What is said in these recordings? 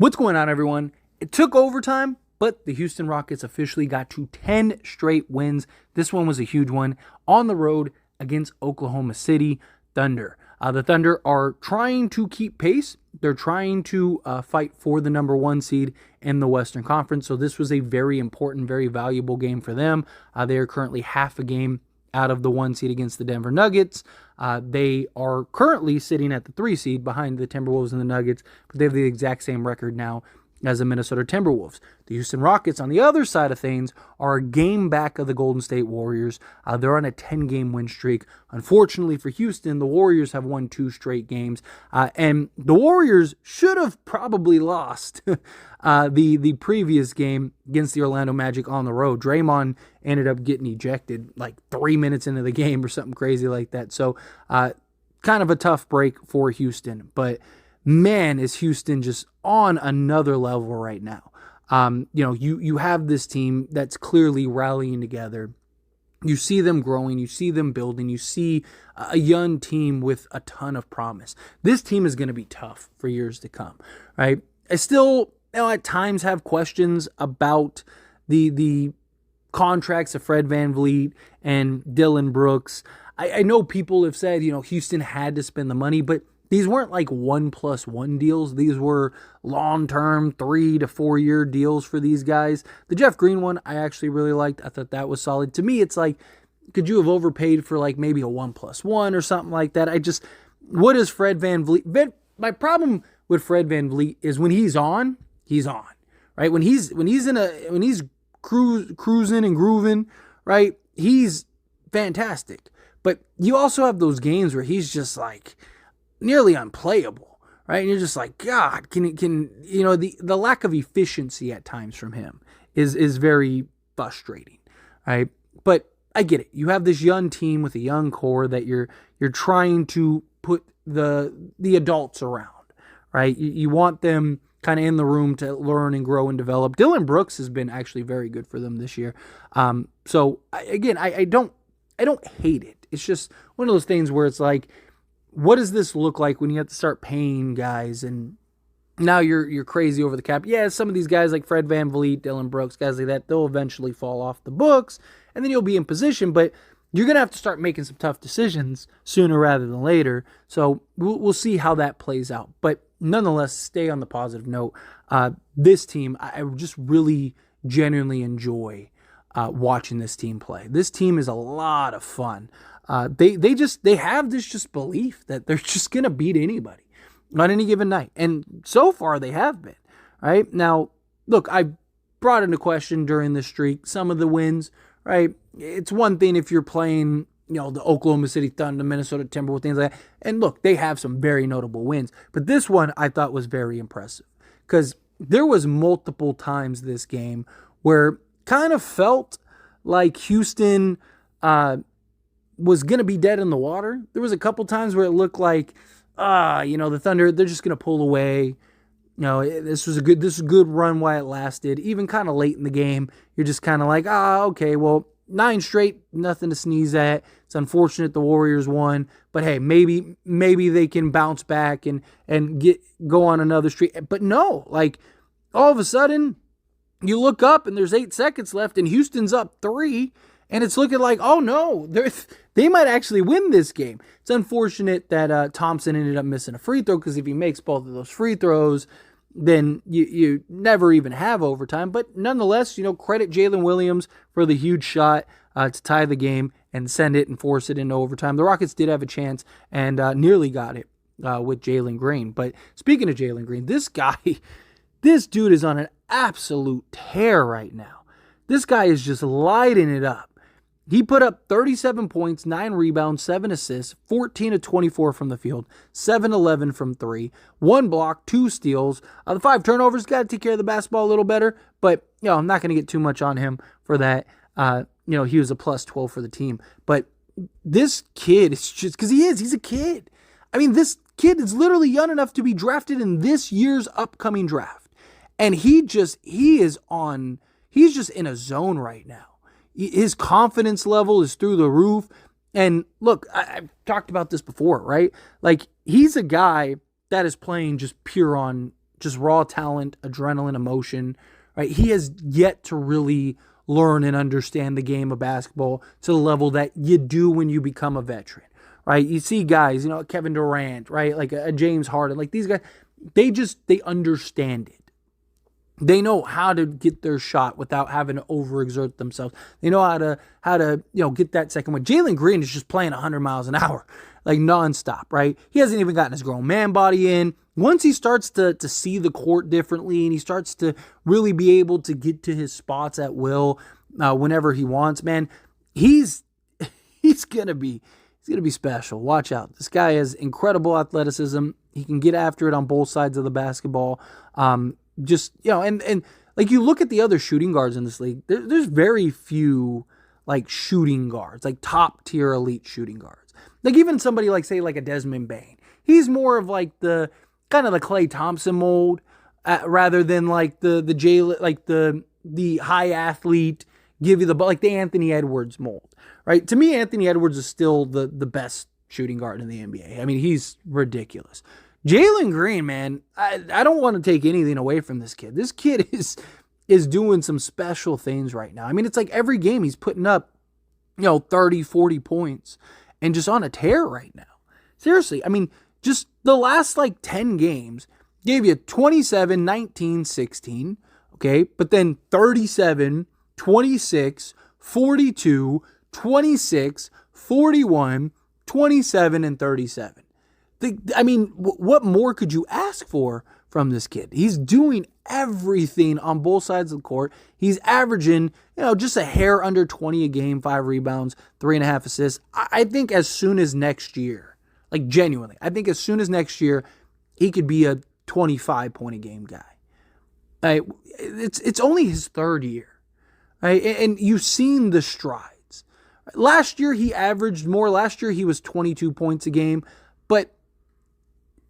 What's going on, everyone? It took overtime, but the Houston Rockets officially got to 10 straight wins. This one was a huge one on the road against Oklahoma City Thunder. The Thunder are trying to keep pace. They're trying to fight for the number one seed in the Western Conference. So this was a very important, very valuable game for them. They are currently half a game out of the one seed against the Denver Nuggets. They are currently sitting at the 3 seed behind the Timberwolves and the Nuggets, but they have the exact same record now as the Minnesota Timberwolves. The Houston Rockets, on the other side of things, are a game back of the Golden State Warriors. They're on a 10-game win streak. Unfortunately for Houston, the Warriors have won 2 straight games, and the Warriors should have probably lost the previous game against the Orlando Magic on the road. Draymond ended up getting ejected like 3 minutes into the game or something crazy like that. So kind of a tough break for Houston, but man, is Houston just on another level right now. You have this team that's clearly rallying together. You see them growing. You see them building. You see a young team with a ton of promise. This team is going to be tough for years to come, right? I still, at times have questions about the contracts of Fred VanVleet and Dillon Brooks. I know people have said, Houston had to spend the money, but these weren't like 1+1 deals. These were long-term 3 to 4 year deals for these guys. The Jeff Green one, I actually really liked. I thought that was solid. To me, it's like, could you have overpaid for like maybe a 1+1 or something like that? What is Fred VanVleet? My problem with Fred VanVleet is when he's on, right? When he's cruising and grooving, right? He's fantastic. But you also have those games where he's just like nearly unplayable, right? And you're just like, God, the lack of efficiency at times from him is very frustrating, right? But I get it. You have this young team with a young core that you're trying to put the adults around, right? You want them kind of in the room to learn and grow and develop. Dillon Brooks has been actually very good for them this year. So I don't hate it. It's just one of those things where it's like, what does this look like when you have to start paying guys and now you're crazy over the cap? Yeah, some of these guys like Fred VanVleet, Dillon Brooks, guys like that, they'll eventually fall off the books and then you'll be in position, but you're going to have to start making some tough decisions sooner rather than later. So we'll see how that plays out. But nonetheless, stay on the positive note. This team, I just really genuinely enjoy watching this team play. This team is a lot of fun. They have this just belief that they're just going to beat anybody on any given night. And so far they have been, right? Now, look, I brought into question during this streak some of the wins, right? It's one thing if you're playing, the Oklahoma City Thunder, Minnesota Timberwolves, things like that. And look, they have some very notable wins. But this one I thought was very impressive because there was multiple times this game where kind of felt like Houston was going to be dead in the water. There was a couple times where it looked like, the Thunder, they're just going to pull away. This was a good run while it lasted. Even kind of late in the game, you're just kind of like, okay, well, 9 straight, nothing to sneeze at. It's unfortunate the Warriors won, but hey, maybe they can bounce back and go on another streak. But no, like all of a sudden, you look up and there's 8 seconds left and Houston's up 3. And it's looking like, oh no, they might actually win this game. It's unfortunate that Thompson ended up missing a free throw because if he makes both of those free throws, then you never even have overtime. But nonetheless, credit Jalen Williams for the huge shot to tie the game and send it and force it into overtime. The Rockets did have a chance and nearly got it with Jalen Green. But speaking of Jalen Green, this dude is on an absolute tear right now. This guy is just lighting it up. He put up 37 points, 9 rebounds, 7 assists, 14 of 24 from the field, 7-11 from 3, 1 block, 2 steals. The 5 turnovers, got to take care of the basketball a little better, but I'm not going to get too much on him for that. He was a plus 12 for the team. But this kid is just, because he's a kid. I mean, this kid is literally young enough to be drafted in this year's upcoming draft. And he's just in a zone right now. His confidence level is through the roof. And look, I've talked about this before, right? Like, he's a guy that is playing just pure on just raw talent, adrenaline, emotion, right? He has yet to really learn and understand the game of basketball to the level that you do when you become a veteran, right? You see guys, Kevin Durant, right? Like a James Harden, like these guys, they understand it. They know how to get their shot without having to overexert themselves. They know how to get that second one. Jalen Green is just playing 100 miles an hour, like nonstop, right? He hasn't even gotten his grown man body in. Once he starts to see the court differently and he starts to really be able to get to his spots at will whenever he wants, man, he's gonna be special. Watch out. This guy has incredible athleticism. He can get after it on both sides of the basketball. And like you look at the other shooting guards in this league, there's very few like shooting guards, like top tier elite shooting guards. Like even somebody like say like a Desmond Bane, he's more of like the kind of the Klay Thompson mold rather than like the Jaylen, like the high athlete, give you the like the Anthony Edwards mold, right? To me, Anthony Edwards is still the best shooting guard in the NBA. I mean, he's ridiculous. Jalen Green, man, I don't want to take anything away from this kid. This kid is doing some special things right now. I mean, it's like every game he's putting up, 30, 40 points and just on a tear right now. Seriously, I mean, just the last like 10 games gave you 27, 19, 16, okay? But then 37, 26, 42, 26, 41, 27, and 37. I mean, what more could you ask for from this kid? He's doing everything on both sides of the court. He's averaging, just a hair under 20 a game, 5 rebounds, 3.5 assists. I think as soon as next year, like genuinely, I think as soon as next year, he could be a 25-point-a-game guy. Right? It's only his third year. Right? And you've seen the strides. Last year, he averaged more. Last year, he was 22 points a game. But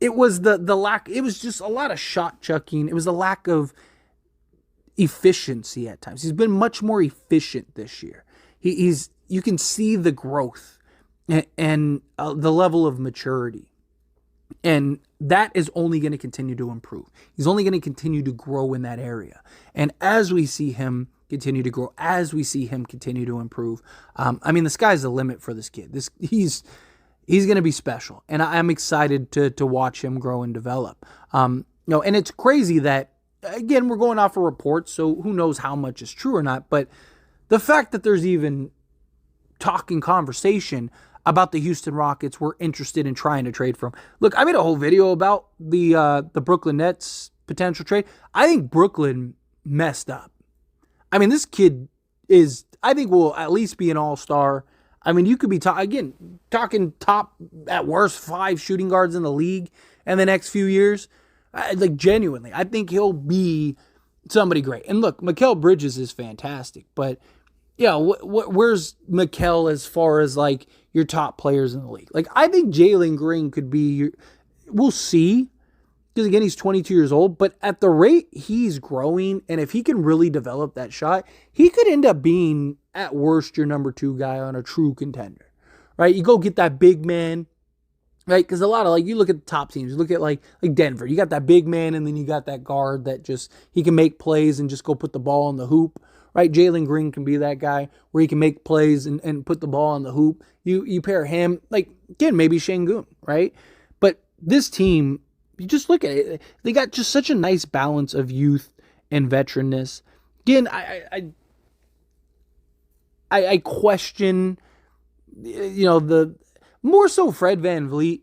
it was the lack, it was just a lot of shot chucking. It was a lack of efficiency at times. He's been much more efficient this year. You can see the growth and the level of maturity. And that is only going to continue to improve. He's only going to continue to grow in that area. And as we see him continue to grow, as we see him continue to improve, the sky's the limit for this kid. He's going to be special, and I'm excited to watch him grow and develop. And it's crazy that, again, we're going off of reports, so who knows how much is true or not, but the fact that there's even talking conversation about the Houston Rockets were interested in trying to trade for him. Look, I made a whole video about the Brooklyn Nets potential trade. I think Brooklyn messed up. I mean, this kid I think will at least be an all-star. I mean, you could be talking top, at worst, 5 shooting guards in the league in the next few years. Like, genuinely, I think he'll be somebody great. And look, Mikal Bridges is fantastic, but where's Mikal as far as like your top players in the league? Like, I think Jalen Green could be. We'll see, because again, he's 22 years old. But at the rate he's growing, and if he can really develop that shot, he could end up being, at worst, your number 2 guy on a true contender, right? You go get that big man, right? Because a lot of, like, you look at the top teams, you look at like Denver, you got that big man, and then you got that guard that just, he can make plays and just go put the ball in the hoop, right? Jalen Green can be that guy where he can make plays and put the ball in the hoop. You pair him, like, again, maybe Şengün, right? But this team, you just look at it, they got just such a nice balance of youth and veteranness. Again, I question, the more so Fred VanVleet.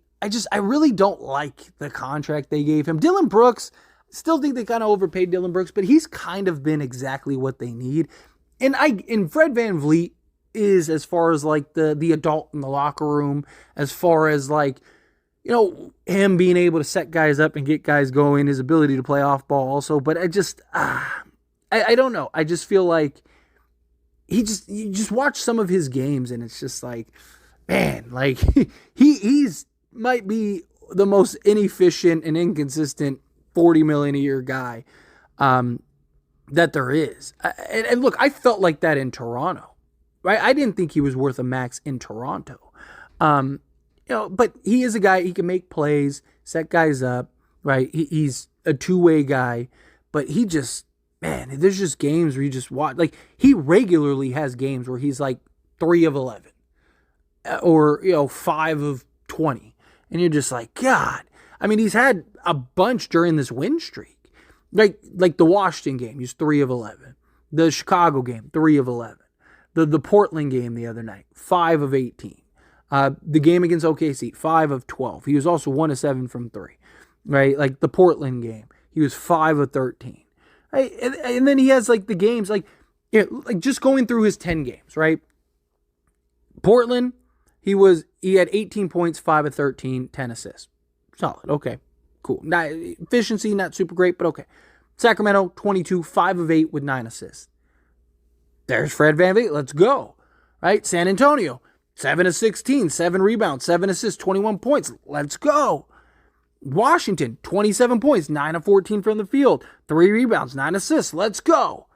I really don't like the contract they gave him. Dillon Brooks, still think they kind of overpaid Dillon Brooks, but he's kind of been exactly what they need. And Fred VanVleet is, as far as like the adult in the locker room, as far as like, him being able to set guys up and get guys going, his ability to play off ball also. But I don't know. I just feel like you just watch some of his games and it's just like, man, like he's might be the most inefficient and inconsistent $40 million a year guy that there is. And look, I felt like that in Toronto, right? I didn't think he was worth a max in Toronto. But he is a guy, he can make plays, set guys up, right? He's a two-way guy, but he just, man, there's just games where you just watch. Like, he regularly has games where he's like 3 of 11 or, 5 of 20. And you're just like, God. I mean, he's had a bunch during this win streak. Like the Washington game, he's 3 of 11. The Chicago game, 3 of 11. The Portland game the other night, 5 of 18. The game against OKC, 5 of 12. He was also 1 of 7 from 3, right? Like the Portland game, he was 5 of 13. Right? And then he has like the games, like just going through his 10 games, right? Portland, he had 18 points, 5 of 13, 10 assists. Solid. Okay. Cool. Not efficiency, not super great, but okay. Sacramento, 22, 5 of 8 with 9 assists. There's Fred VanVleet. Let's go. Right? San Antonio, 7 of 16, 7 rebounds, 7 assists, 21 points. Let's go. Washington, 27 points, 9 of 14 from the field, 3 rebounds, 9 assists. Let's go.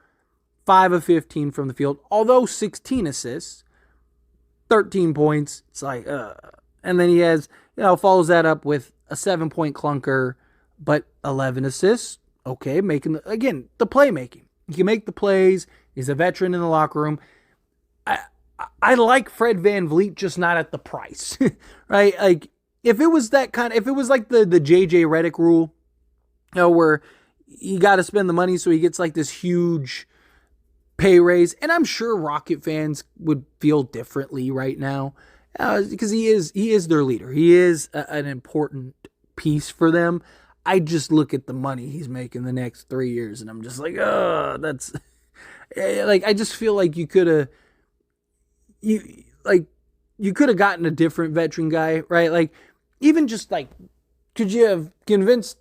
5 of 15 from the field, although 16 assists, 13 points. It's like, and then he has, follows that up with a 7-point clunker, but 11 assists. Okay, making, the playmaking. He can make the plays. He's a veteran in the locker room. I like Fred VanVleet, just not at the price, right? Like, if it was like the JJ Redick rule, where you got to spend the money so he gets like this huge pay raise, and I'm sure Rocket fans would feel differently right now, because he is their leader. He is an important piece for them. I just look at the money he's making the next 3 years, and I'm just like, that's like, I just feel like you could have gotten a different veteran guy, right? Like, even just like, could you have convinced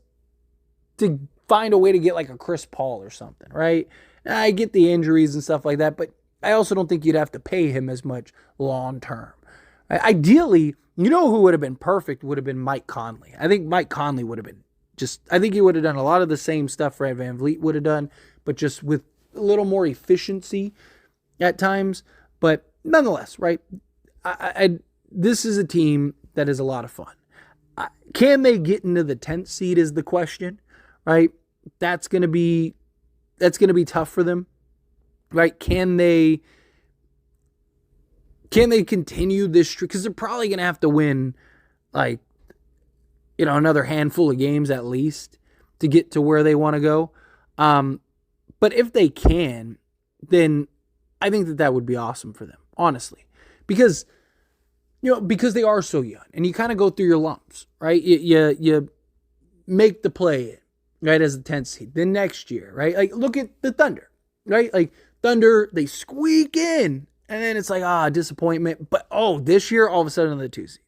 to find a way to get like a Chris Paul or something, right? I get the injuries and stuff like that, but I also don't think you'd have to pay him as much long term. Ideally, who would have been perfect would have been Mike Conley. I think Mike Conley would have been I think he would have done a lot of the same stuff Fred VanVleet would have done, but just with a little more efficiency at times. But nonetheless, right? This is a team that is a lot of fun. Can they get into the 10th seed is the question, right? That's going to be tough for them, right? Can they continue this streak? Because they're probably going to have to win, like, another handful of games at least to get to where they want to go. But if they can, then I think that would be awesome for them, honestly, because they are so young, and you kind of go through your lumps, right? You make the play, right, as a 10th seed. Then next year, right? Like, look at the Thunder, right? Like, Thunder, they squeak in, and then it's like, disappointment. But, this year, all of a sudden, the 2 seed,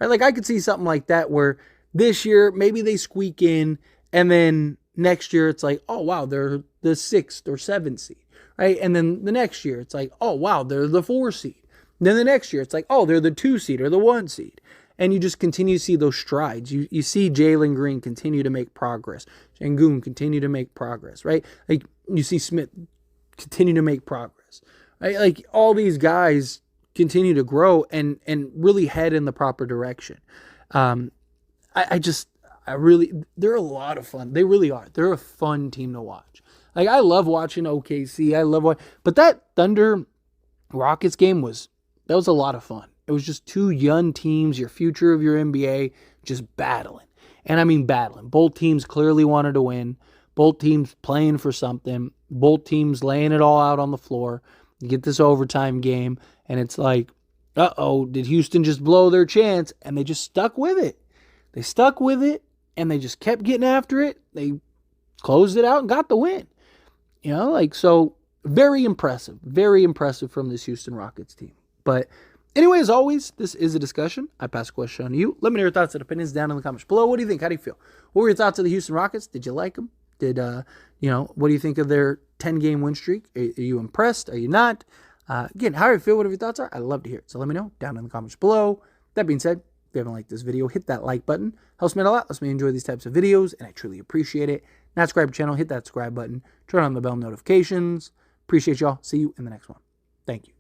right? Like, I could see something like that where this year, maybe they squeak in, and then next year, it's like, oh, wow, they're the 6th or 7th seed, right? And then the next year, it's like, oh, wow, they're the 4 seed. Then the next year, it's like, oh, they're the 2 seed or the 1 seed. And you just continue to see those strides. You see Jalen Green continue to make progress. Sengun continue to make progress, right? Like, you see Smith continue to make progress, right? Like, all these guys continue to grow and really head in the proper direction. They're a lot of fun. They really are. They're a fun team to watch. Like, I love watching OKC. But that Thunder Rockets game was a lot of fun. It was just 2 young teams, your future of your NBA, just battling. And I mean battling. Both teams clearly wanted to win. Both teams playing for something. Both teams laying it all out on the floor. You get this overtime game, and it's like, did Houston just blow their chance? And they just stuck with it. They stuck with it, and they just kept getting after it. They closed it out and got the win. So very impressive from this Houston Rockets team. But anyway, as always, this is a discussion. I pass the question on to you. Let me know your thoughts and opinions down in the comments below. What do you think? How do you feel? What were your thoughts of the Houston Rockets? Did you like them? What do you think of their 10-game win streak? Are you impressed? Are you not? Again, how do you feel? Whatever your thoughts are, I'd love to hear it. So let me know down in the comments below. That being said, if you haven't liked this video, hit that like button. Helps me out a lot. Lets me enjoy these types of videos, and I truly appreciate it. Not subscribe to the channel, hit that subscribe button. Turn on the bell notifications. Appreciate y'all. See you in the next one. Thank you.